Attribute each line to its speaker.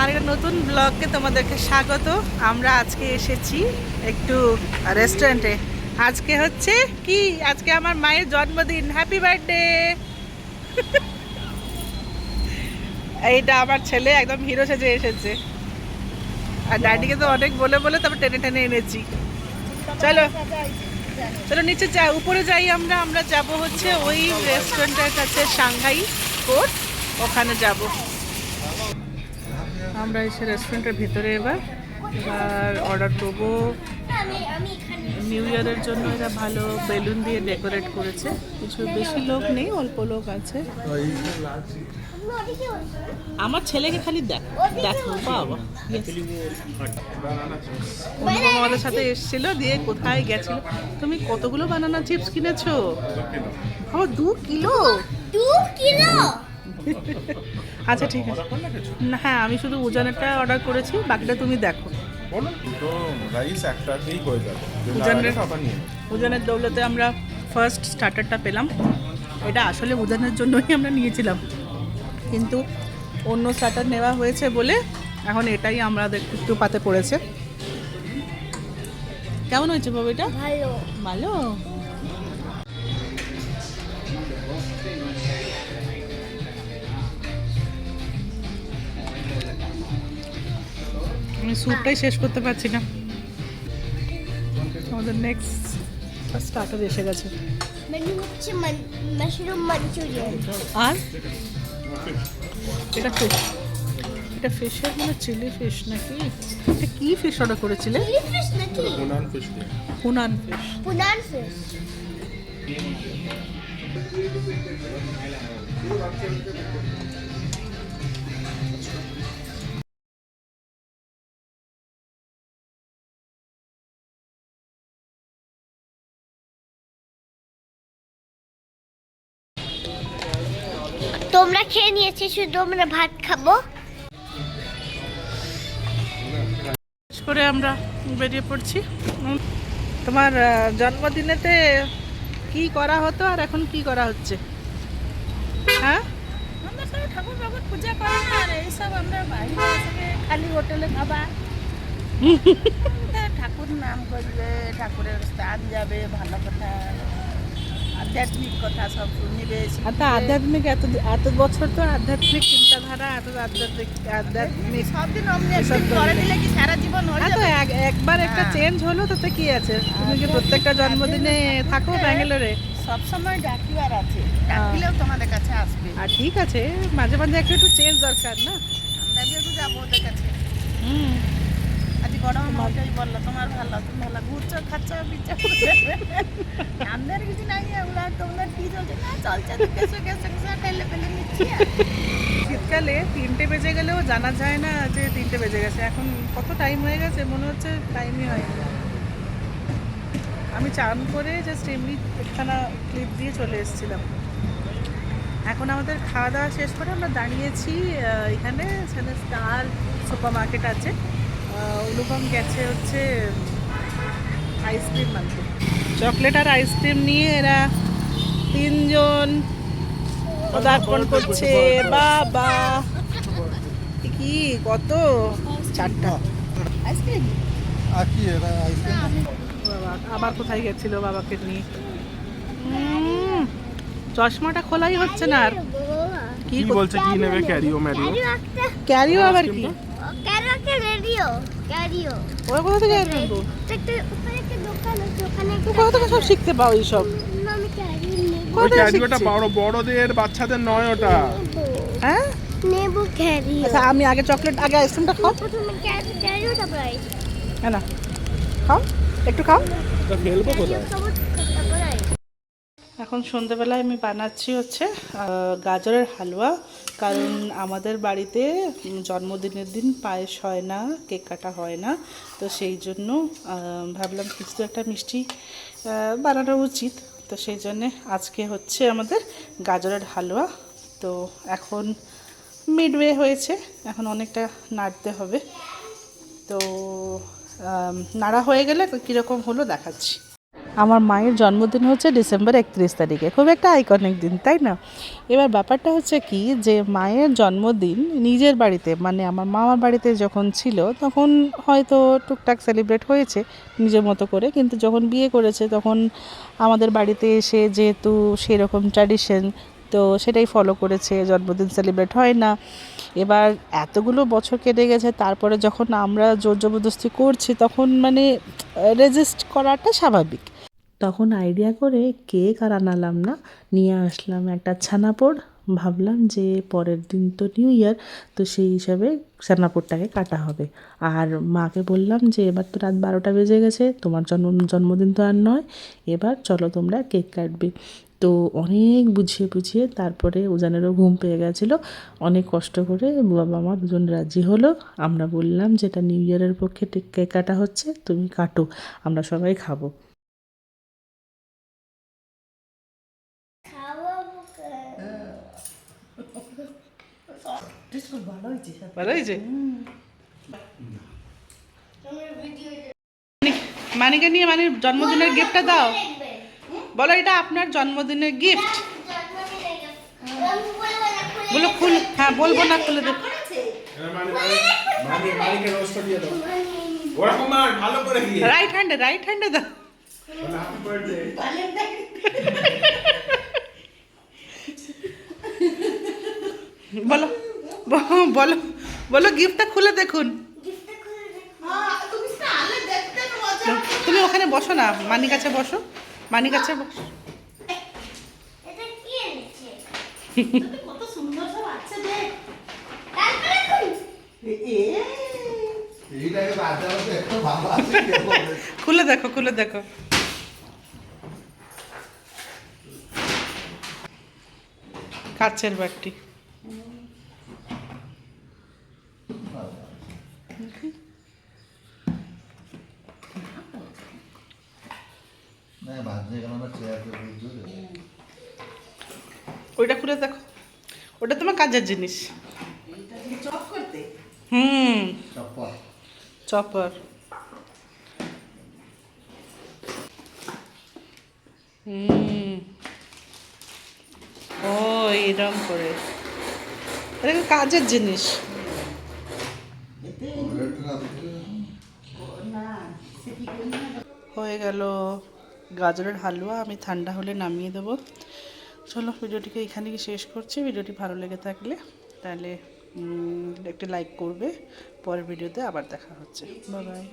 Speaker 1: আর একটা নতুন ব্লগকে তোমাদেরকে স্বাগত। আমরা আজকে এসেছি একটু রেস্টুরেন্টে। আজকে হচ্ছে কি, আজকে আমার মায়ের জন্মদিন। Happy birthday. এইটা আমার ছেলে একদম হিরো সেজে এসেছে, আর ড্যাডিকে তো অনেক বলে বলে তবে টেনে টেনে এনেছি। চলো চলো নিচে যাই, উপরে যাই। আমরা আমরা যাব হচ্ছে ওই রেস্টুরেন্টের কাছে, সাংহাই কোর্ট, ওখানে যাব। আমরা এসে রেস্টুরেন্টের ভেতরে এবার অর্ডার করবো। নিউ ইয়ারের জন্য এরা ভালো বেলুন দিয়ে ডেকোরেট করেছে। কিছু বেশি লোক নেই, অল্প লোক আছে। আমার ছেলেকে খালি দেখো বাবা, অনুপম আমাদের সাথে এসেছিল, দিয়ে কোথায় গেছিল। তুমি কতগুলো বানানা চিপস কিনেছো? আমার 2 কিলো। আচ্ছা ঠিক আছে। না হ্যাঁ, আমি শুধু উজানেরটা অর্ডার করেছি, বাকিটা তুমি দেখো। উজানের দৌলতে আমরা ফার্স্ট স্টার্টারটা পেলাম। এটা আসলে উজানের জন্যই আমরা নিয়েছিলাম, কিন্তু অন্য স্টার্টার নেওয়া হয়েছে বলে এখন এটাই আমাদের একটু পাতে পড়েছে। কেমন হয়েছে বাবু এটা? ভালো ভালো। আমি স্যুপটাই শেষ করতে পারছি না। আমাদের নেক্সট স্টার্টার এসে গেছে।
Speaker 2: মেনু হচ্ছে মাশরুম মাঞ্চুরিয়ান।
Speaker 1: আর এটা ফিশ, এটা ফিশের মানে চিলি ফিশ নাকি? এটা কি ফিশ অর্ডার করেছিলে?
Speaker 2: চিলি ফিশ নাকি?
Speaker 1: পুনান ফিশ।
Speaker 2: পুনান ফিশ। তোমরা খেয়ে নিয়েছি, শুধু আমরা ভাত খাবো।
Speaker 1: করে আমরা বেরিয়ে পড়ছি। তোমার জন্মদিনেতে কি করা হতো আর এখন কি করা হচ্ছে? হ্যাঁ,
Speaker 3: আমরা সব ঠাকুর বাবুর পূজা করি আর এইসব আমরা বাইরে থেকে খালি হোটেলে খাবা। ঠাকুর নাম করবে, ঠাকুরের স্থান যাবে, ভালো কথা, আধ্যাত্মিক কথা সব শুনিবে।
Speaker 1: আধ্যাত্মিক এত বছর তো আধ্যাত্মিক চিন্তাধারা, এত আধ্যাত্মিক
Speaker 3: সব দিন করে দিলে কি সারা জীবন হয়ে যাবে?
Speaker 1: একবার একটা চেঞ্জ হলো তাতে কি আছে? তুমি কি প্রত্যেকটা জন্মদিনে থাকো ব্যাঙ্গালোরে?
Speaker 3: সব সময় ডাকিবার আছে, ডাকলেও তোমাদের কাছে আসবে।
Speaker 1: আর ঠিক আছে, মাঝে মাঝে একটু চেঞ্জ দরকার না?
Speaker 3: আমরা যেহেতু যাবো ওদের কাছে। আজ বড় মামা ওটাই বললো, তোমার ভালো, তুমি ভালো ঘুরছো, খাচ্ছ, পিচ্ছো। আমাদের কিছু নাই, ওগুলো তোমরা কি চলছে না চলছে, কেসো কেসো কেসো ঠেলে ফেলে নিচ্ছি।
Speaker 1: শীতকালে 3টে বেজে গেলেও জানা যায় না যে 3টে বেজে গেছে। এখন কত টাইম হয়ে গেছে মনে হচ্ছে টাইমই হয়নি। আমি চান করে জাস্ট এমনি একখানা ক্লিপ দিয়ে চলে এসেছিলাম। এখন আমাদের খাওয়া দাওয়া শেষ করে আমরা দাঁড়িয়েছি এখানে স্টার সুপার মার্কেট আছে। অনুপম গেছে হচ্ছে আইসক্রিম আনতে। চকলেট আর আইসক্রিম নিয়ে এরা 3জন পদার্পণ করছে। বাবা কি কত, 4টা আইসক্রিম। বাবা আবার কোথায় গেছিল বাবাকে নিয়ে? চশমাটা খোলাই হচ্ছে না। আর
Speaker 4: কি বলছে, কি নেবে? ক্যারিও ম্যারিও?
Speaker 1: ক্যারিও আবার কি?
Speaker 2: ক্যারিও
Speaker 1: ওরা কোথা থেকে আনবো?
Speaker 2: উপরে একটা দোকান আছে, ওখানে
Speaker 1: তো কোথা থেকে সব শিখতে পাও এইসব?
Speaker 2: আমি ক্যারিও নেব।
Speaker 4: ওই ক্যারিওটা বড়দের, বাচ্চাদের নয় ওটা।
Speaker 1: হ্যাঁ
Speaker 2: নেব ক্যারিও।
Speaker 1: আচ্ছা আমি আগে চকলেট, আগে আইসক্রিমটা খাও।
Speaker 2: প্রথমে ক্যারিও, তারপর আইস।
Speaker 1: হ্যাঁ না, খাও একটু খাও।
Speaker 4: তা ফেলবো কোথায়?
Speaker 1: এখন সন্ধ্যেবেলায় আমি বানাচ্ছি হচ্ছে গাজরের হালুয়া। কারণ আমাদের বাড়িতে জন্মদিনের দিন পায়েস হয় না, কেক কাটা হয় না, তো সেই জন্য ভাবলাম কিছু তো একটা মিষ্টি বানানো উচিত। তো সেই জন্যে আজকে হচ্ছে আমাদের গাজরের হালুয়া। তো এখন মিডওয়ে হয়েছে, এখন অনেকটা নাড়তে হবে। তো নাড়া হয়ে গেলে কীরকম হলো দেখাচ্ছি। আমার মায়ের জন্মদিন হচ্ছে ডিসেম্বর 31 তারিখে, খুব একটা আইকনিক দিন, তাই না? এবার ব্যাপারটা হচ্ছে কি, যে মায়ের জন্মদিন নিজের বাড়িতে, মানে আমার মামার বাড়িতে যখন ছিল তখন হয়তো টুকটাক সেলিব্রেট হয়েছে নিজের মতো করে, কিন্তু যখন বিয়ে করেছে তখন আমাদের বাড়িতে এসে যেহেতু সেরকম ট্র্যাডিশন, তো সেটাই ফলো করেছে, জন্মদিন সেলিব্রেট হয় না। এবার এতগুলো বছর কেটে গেছে, তারপরে যখন আমরা জোর জবরদস্তি করছি তখন মানে রেজিস্ট করাটা স্বাভাবিক। তখন আইডিয়া করে কেক আর আনালাম না, নিয়ে আসলাম একটা ছানাপোড়। ভাবলাম যে পরের দিন তো নিউ ইয়ার, তো সেই হিসাবে ছানাপোড়টাকে কাটা হবে। আর মাকে বললাম যে এবার তো রাত 12টা বেজে গেছে, তোমার জন্মদিন তো আর নয়, এবার চলো তোমরা কেক কাটবে। তো অনেক বুঝিয়ে বুঝিয়ে তারপরে উজানেরও ঘুম পেয়ে গেছিলো, অনেক কষ্ট করে বাবা মা দুজন রাজি হলো। আমরা বললাম যে এটা নিউ ইয়ারের পক্ষে কেক কাটা হচ্ছে, তুমি কাটো, আমরা সবাই খাবো। ভালো হয়েছে। মানিকে নিয়ে মানে জন্মদিনের গিফটটা দাও, বলো এটা আপনার জন্মদিনের গিফট। বলো খুল, হ্যাঁ বলবো না, খুলে দেবো। রাইট হ্যান্ডে দাও। বলো বলো বলো গিফটটা খুলে দেখুন। তুমি ওখানে বসো না, মানি কাছে বসো, মানি কাছে বসো।
Speaker 2: এটা কি এনেছে?
Speaker 3: কত সুন্দর সব আছে দেখ।
Speaker 2: তারপরে কোন?
Speaker 5: এইটাকে বাজারে তো একটু ভালো আছে কে বলে
Speaker 1: খুলে দেখো কাচের বাটি।
Speaker 5: না বাজে গেল না চেয়ারতে বুঝছো
Speaker 1: ওইটা খুলে দেখো, ওটা তোমার কাজের জিনিস।
Speaker 3: চপ করতে
Speaker 5: চপ্পল
Speaker 1: চপার। ও এরকম করে, এটা তো কাজের জিনিস। হয়ে গেল গাজরের হালুয়া, আমি ঠান্ডা হলে নামিয়ে দেবো। চলো ভিডিওটিকে এখানেই শেষ করছি। ভিডিওটি ভালো লেগে থাকলে তাহলে একটি লাইক করবে। পরের ভিডিওতে আবার দেখা হচ্ছে। Bye bye.